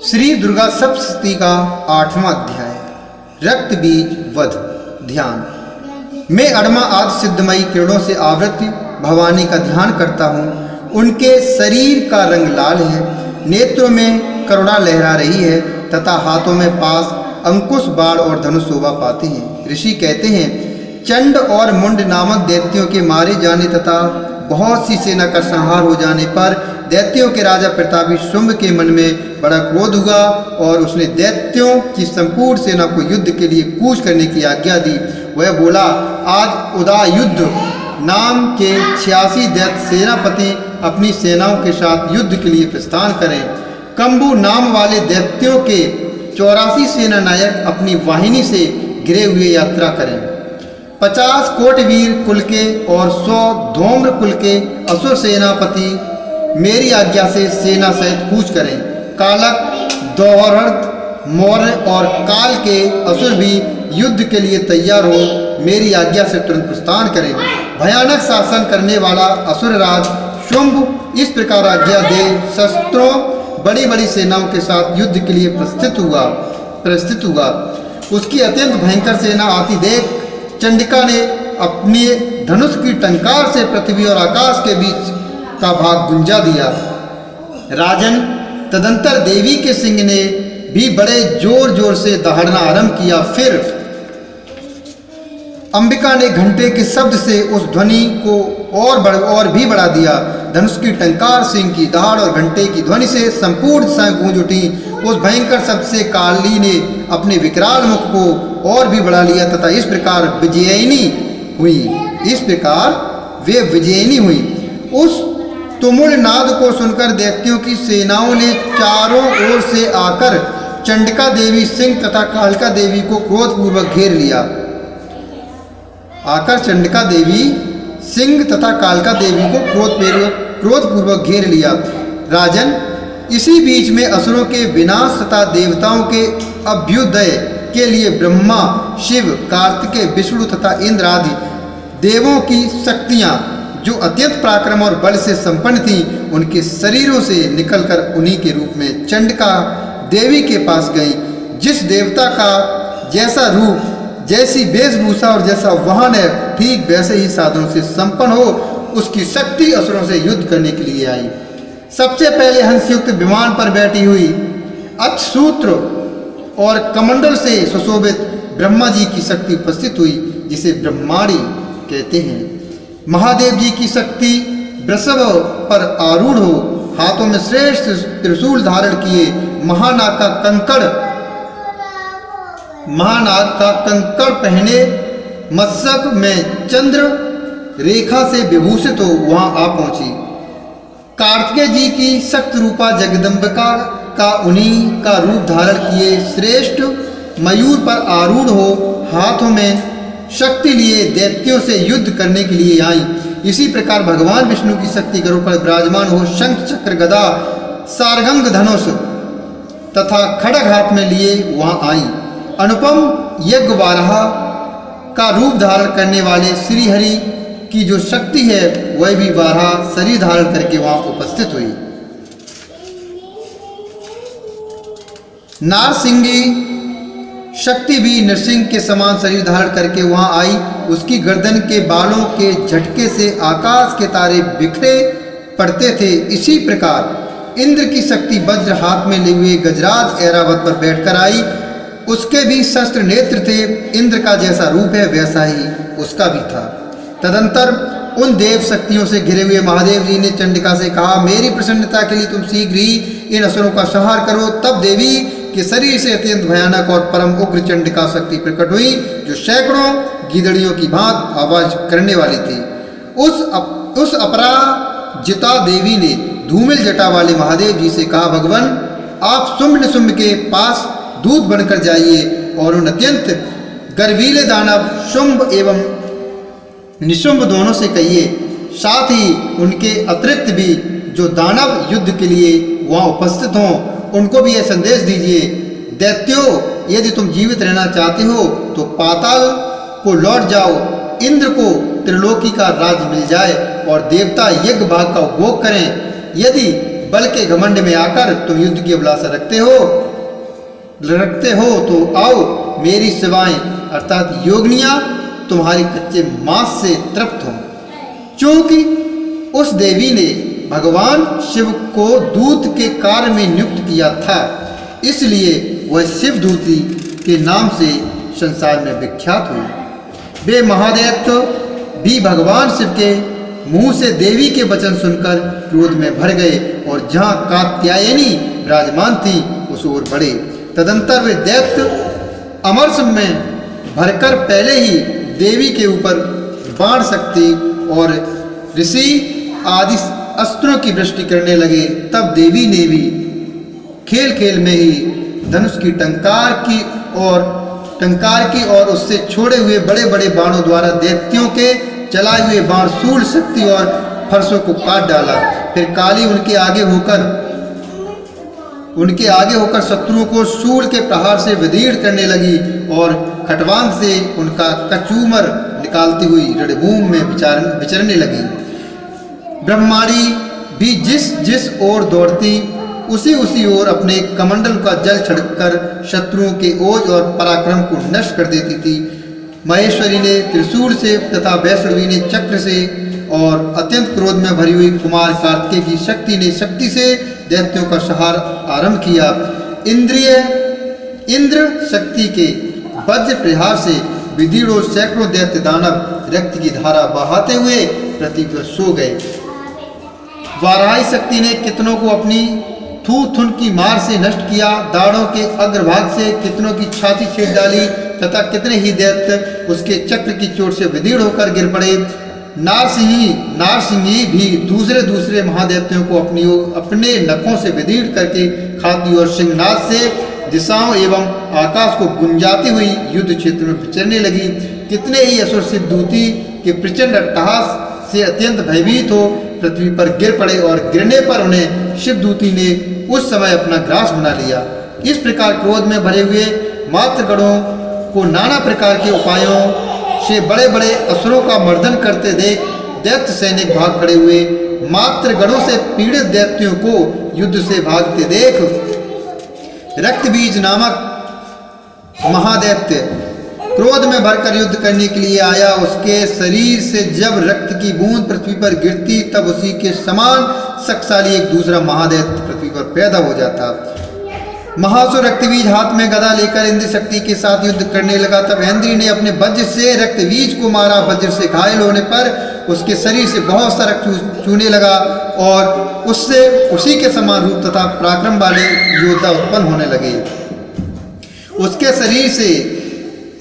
श्री दुर्गा सप्तशती का 8वां अध्याय रक्त बीज वध। ध्यान। मैं अड़मा आदि सिद्धमयी किरणों से आवृत भवानी का ध्यान करता हूँ। उनके शरीर का रंग लाल है, नेत्रों में करुणा लहरा रही है तथा हाथों में पास अंकुश बाण और धनुष शोभा पाते हैं। ऋषि कहते हैं, चंड और मुंड नामक दैत्यों के मारे जाने तथा बहुत सी सेना का संहार हो जाने पर दैत्यों के राजा प्रतापी शुंभ के मन में बड़ा क्रोध हुआ और उसने दैत्यों की संपूर्ण सेना को युद्ध के लिए कूच करने की आज्ञा दी। वह बोला, आज उदायुद्ध नाम के 86 दैत्य सेनापति अपनी सेनाओं के साथ युद्ध के लिए प्रस्थान करें। कंबू नाम वाले दैत्यों के 84 सेना नायक अपनी वाहिनी से घिरे हुए यात्रा करें। 50 कोटवीर कुल के और 100 धूम्र कुल के असुर सेनापति मेरी आज्ञा से सेना सहित कूच करें। कालक, दोहर्द, मौर्य और काल के असुर भी युद्ध के लिए तैयार हो मेरी आज्ञा से तुरंत प्रस्थान करें। भयानक शासन करने वाला असुरराज शुंभ इस प्रकार आज्ञा दे शस्त्रों बड़ी बड़ी सेनाओं के साथ युद्ध के लिए प्रस्थित हुआ। उसकी अत्यंत भयंकर सेना आती देख चंडिका ने अपने धनुष की टंकार से पृथ्वी और आकाश के बीच का भाग गुंजा दिया। राजन, तदंतर देवी के सिंह ने भी बड़े जोर जोर से दहाड़ना आरंभ किया। फिर अंबिका ने घंटे के शब्द से उस ध्वनि को और भी बढ़ा दिया। धनुष की टंकार, सिंह की दहाड़ और घंटे की ध्वनि से संपूर्ण दिशाएं गूंज उठी। उस भयंकर शब्द से काली ने अपने विकराल मुख को और भी बढ़ा लिया तथा इस प्रकार वे विजयिनी हुई। उस तुमुल नाद को सुनकर दैत्यों की सेनाओं ने चारों ओर से आकर चंडिका देवी, सिंह तथा कालिका देवी को क्रोधपूर्वक घेर लिया। चंडिका देवी, सिंह तथा कालिका देवी को क्रोधपूर्वक घेर लिया। राजन, इसी बीच में असुरों के विनाश तथा देवताओं के अभ्युदय के लिए ब्रह्मा, शिव, कार्तिकेय, विष्णु तथा इंद्र आदि देवों की शक्तियां जो अत्यंत पराक्रम और बल से संपन्न थीं, उनके शरीरों से निकलकर उन्हीं के रूप में चंडिका देवी के पास गई। जिस देवता का जैसा रूप, जैसी वेशभूषा और जैसा वाहन है, ठीक वैसे ही साधनों से संपन्न हो उसकी शक्ति असुरों से युद्ध करने के लिए आई। सबसे पहले हंसयुक्त विमान पर बैठी हुई अक्षसूत्र और कमंडल से सुशोभित ब्रह्मा जी की शक्ति उपस्थित हुई, जिसे ब्रह्माणी कहते हैं। महादेव जी की शक्ति वृषभ पर आरूढ़ हो, हाथों में श्रेष्ठ त्रिशूल धारण किए, महानाग का कंकड़ पहने, मस्तक में चंद्र रेखा से विभूषित हो वहां आ पहुंची। कार्तिकेय जी की शक्त रूपा जगदम्बिका का उन्हीं का रूप धारण किए श्रेष्ठ मयूर पर आरूढ़ हो, हाथों में शक्ति लिए दैत्यों से युद्ध करने के लिए आई। इसी प्रकार भगवान विष्णु की शक्ति गरुड़ पर विराजमान हो शंख, चक्र, गदा, सारंग, धनुष तथा खड्ग हाथ में लिए वहां आई। अनुपम यज्ञ वाराह का रूप धारण करने वाले श्री हरि की जो शक्ति है वह भी वाराह शरीर धारण करके वहां उपस्थित हुई। नारसिंगी शक्ति भी नरसिंह के समान शरीर धारण करके वहां आई। उसकी गर्दन के बालों के झटके से आकाश के तारे बिखरे पड़ते थे। इसी प्रकार इंद्र की शक्ति वज्र हाथ में लिए हुए गजराज ऐरावत पर बैठकर आई। उसके भी शस्त्र नेत्र थे। इंद्र का जैसा रूप है वैसा ही उसका भी था। तदंतर उन देव शक्तियों से घिरे हुए महादेव जी ने चंडिका से कहा, मेरी प्रसन्नता के लिए तुम शीघ्र ही इन असुरों का संहार करो। तब देवी के शरीर से अत्यंत भयानक और परम उग्र चंडिका शक्ति प्रकट हुई, जो सैकड़ों गीदड़ियों की भांति आवाज करने वाली थी। उस अपराजिता देवी ने धूमिल जटा वाले महादेव जी से कहा, भगवान, आप शुंभ निशुंभ के पास दूत बनकर जाइए और उन अत्यंत गर्वीले दानव शुंभ एवं निशुंभ दोनों से कहिए, साथ ही उनके अतिरिक्त भी जो दानव युद्ध के लिए वहां उपस्थित हों, उनको भी यह संदेश दीजिए, दैत्यों, यदि तुम जीवित रहना चाहते हो तो पाताल को लौट जाओ। इंद्र को त्रिलोकी का राज मिल जाए और देवता यज्ञ भाग का उपभोग करें। यदि बल के घमंड में आकर तुम युद्ध की अभिलाषा रखते हो तो आओ, मेरी सेवाएं अर्थात योगनियां तुम्हारी कच्चे मांस से तृप्त हों। क्योंकि उस देवी ने भगवान शिव को दूत के कार्य में नियुक्त किया था, इसलिए वह शिवदूती के नाम से संसार में विख्यात हुई। वे महादैत्य भी भगवान शिव के मुंह से देवी के वचन सुनकर क्रोध में भर गए और जहां कात्यायनी विराजमान थी उस ओर बढ़े। तदंतर वे दैत्य अमरस में भरकर पहले ही देवी के ऊपर बाण शक्ति और ऋषि आदि अस्त्रों की वृष्टि करने लगे। तब देवी ने भी खेल खेल में ही धनुष की टंकार की और उससे छोड़े हुए बड़े बड़े बाणों द्वारा दैत्यों के चलाए हुए बाण शूल शक्ति और फरसों को काट डाला। फिर काली उनके आगे होकर शत्रुओं को शूल के प्रहार से विदीर्ण करने लगी और खटवांग से उनका कचूमर निकालती हुई रणभूमि में विचरने लगी। ब्रह्माणी भी जिस ओर दौड़ती उसी ओर अपने कमंडल का जल छिड़ककर शत्रुओं के ओज और पराक्रम को नष्ट कर देती थी। महेश्वरी ने त्रिशूल से तथा वैष्णवी ने चक्र से और अत्यंत क्रोध में भरी हुई कुमार कार्तिकेय की शक्ति से दैत्यों का संहार आरंभ किया। इंद्र शक्ति के वज्र प्रहार से विदीर्ण सैकड़ों दैत्य दानव रक्त की धारा बहाते हुए पृथ्वी पर सो गए। वाराही शक्ति ने कितनों को अपनी थूथुन की मार से नष्ट किया। दाढ़ों के अग्रभाग से कितनों की छाती छेद डाली तथा कितने ही दैत्य उसके चक्र की चोट से विदीर्ण होकर गिर पड़े। नारसिंही भी दूसरे महादैत्यों को अपने नखों से विदीर्ण करके खाती और सिंहनाद से दिशाओं एवं आकाश को गुंजाती हुई युद्ध क्षेत्र में विचरने लगी। कितने ही असुर सिद्धूती के प्रचंड अट्टहास से अत्यंत भयभीत हो पृथ्वी पर गिर पड़े और गिरने पर उन्हें शिवदूती ने उस समय अपना ग्रास बना लिया। इस प्रकार क्रोध में भरे हुए मात्रगणों को नाना प्रकार के उपायों से बड़े बड़े असुरों का मर्दन करते देख दैत्य सैनिक भाग खड़े हुए। मात्रगणों से पीड़ित दैत्यों को युद्ध से भागते देख रक्तबीज नामक महादैत्य क्रोध में भरकर युद्ध करने के लिए आया। उसके शरीर से जब रक्त की बूंद पृथ्वी पर गिरती तब उसी के समान शक्तिशाली एक दूसरा महादैत्य पृथ्वी पर पैदा हो जाता। महासुर रक्तबीज हाथ में गदा लेकर इंद्र शक्ति के साथ युद्ध करने लगा। तब इंद्र ने अपने वज्र से रक्तबीज को मारा। वज्र से घायल होने पर उसके शरीर से बहुत सा रक्त चूने लगा और उससे उसी के समान रूप तथा पराक्रम वाले योद्धा उत्पन्न होने लगे। उसके शरीर से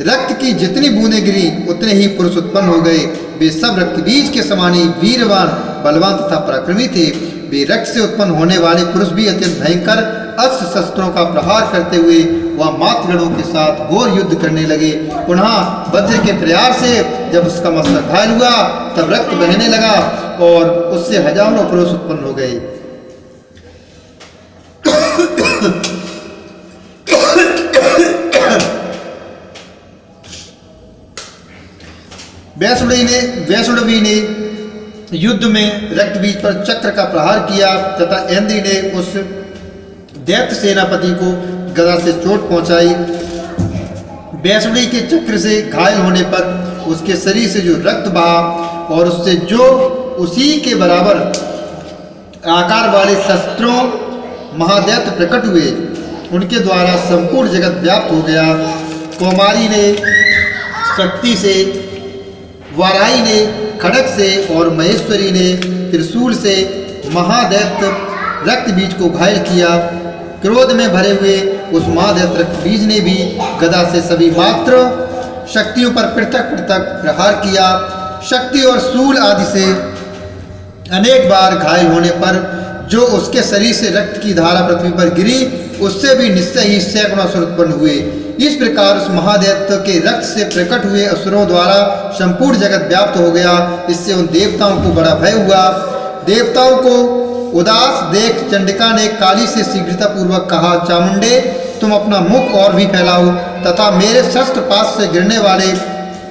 रक्त की जितनी बूंदें गिरी उतने ही पुरुष उत्पन्न हो गए। वे सब रक्तबीज के समान ही वीरवान, बलवान तथा पराक्रमी थे। वे रक्त से उत्पन्न होने वाले पुरुष भी अत्यंत भयंकर अस्त्र शस्त्रों का प्रहार करते हुए वह मातृगणों के साथ घोर युद्ध करने लगे। पुनः वज्र के प्रहार से जब उसका मस्तक घायल हुआ तब रक्त बहने लगा और उससे हजारों पुरुष उत्पन्न हो गए। वैष्णवी ने युद्ध में रक्तबीज पर चक्र का प्रहार किया तथा इंद्र ने उस दैत्य सेनापति को गदा से चोट पहुंचाई। वैष्णवी के चक्र से घायल होने पर उसके शरीर से जो रक्त बहा और उससे जो उसी के बराबर आकार वाले शस्त्रों महादैत्य प्रकट हुए उनके द्वारा संपूर्ण जगत व्याप्त हो गया। कौमारी ने शक्ति से, वाराही ने खड़ग से और महेश्वरी ने त्रिशूल से महादैत्य रक्तबीज को घायल किया। क्रोध में भरे हुए उस महादैत्य रक्तबीज ने भी गदा से सभी मात्र शक्तियों पर पृथक पृथक प्रहार किया। शक्ति और शूल आदि से अनेक बार घायल होने पर जो उसके शरीर से रक्त की धारा पृथ्वी पर गिरी उससे भी निश्चय ही सैकड़ों असुर उत्पन्न हुए। इस प्रकार उस महादैत्य के रक्त से प्रकट हुए असुरों द्वारा संपूर्ण जगत व्याप्त हो गया। इससे उन देवताओं को बड़ा भय हुआ। देवताओं को उदास देख चंडिका ने काली से शीघ्रतापूर्वक कहा, चामुंडे तुम अपना मुख और भी फैलाओ तथा मेरे शस्त्र पास से गिरने वाले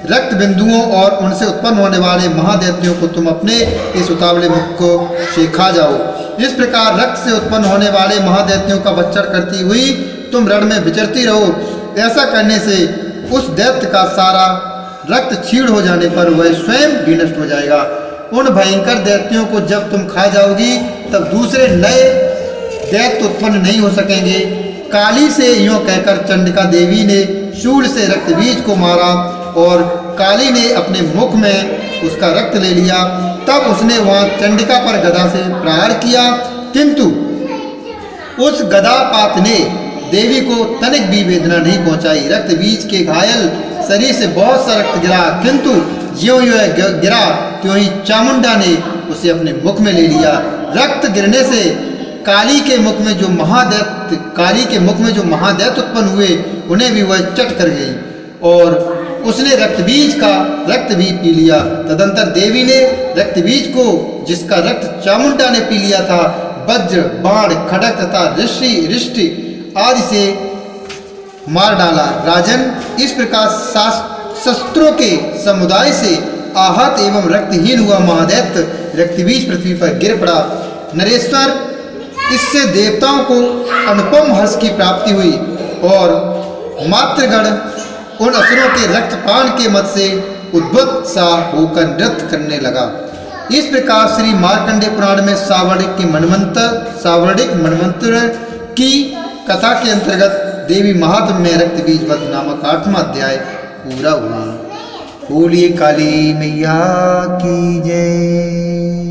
रक्त बिंदुओं और उनसे उत्पन्न होने वाले महादैत्यों को तुम अपने इस उतावले मुख को से खा जाओ। इस प्रकार रक्त से उत्पन्न होने वाले महादैत्यों का भक्षण करती हुई तुम रण में विचरती रहो। ऐसा करने से उस दैत्य का सारा रक्त क्षीण हो जाने पर वह स्वयं भी नष्ट हो जाएगा। उन भयंकर दैत्यों को जब तुम खा जाओगी तब दूसरे नए दैत्य उत्पन्न नहीं हो सकेंगे। काली से यूं कहकर चंडिका देवी ने शूल से रक्त बीज को मारा और काली ने अपने मुख में उसका रक्त ले लिया। तब उसने वहां चंडिका पर गदा से प्रहार किया, किंतु उस गदापात ने देवी को तनिक भी वेदना नहीं पहुंचाई। रक्त बीज के घायल शरीर से बहुत सा रक्त गिरा, किंतु ज्यों ज्यों गिरा त्यों ही चामुंडा ने उसे अपने मुख में ले लिया। रक्त गिरने से काली के मुख में जो महादैत्य उत्पन्न हुए उन्हें भी वह चट कर गई और उसने रक्तबीज का रक्त भी पी लिया। तदंतर देवी ने रक्तबीज को, जिसका रक्त चामुंडा ने पी लिया था, वज्र, बाण, खड़ग तथा रिष्टि आदि से मार डाला। राजन, इस प्रकार शस्त्रों के समुदाय से आहत एवं रक्तहीन हुआ महादैत्य रक्तबीज पृथ्वी पर गिर पड़ा। नरेश्वर, इससे देवताओं को अनुपम हर्ष की प्राप्ति हुई और मातृगण उन असुरों के रक्तपान के मत से उद्भुत सा होकर नृत्य करने लगा। इस प्रकार श्री मार्कंडेय पुराण में सावर्णिक मन्वंतर की कथा के अंतर्गत देवी महात्म्य में रक्तबीज वध नामक 8वां अध्याय पूरा हुआ। बोलिए काली मैया की जय।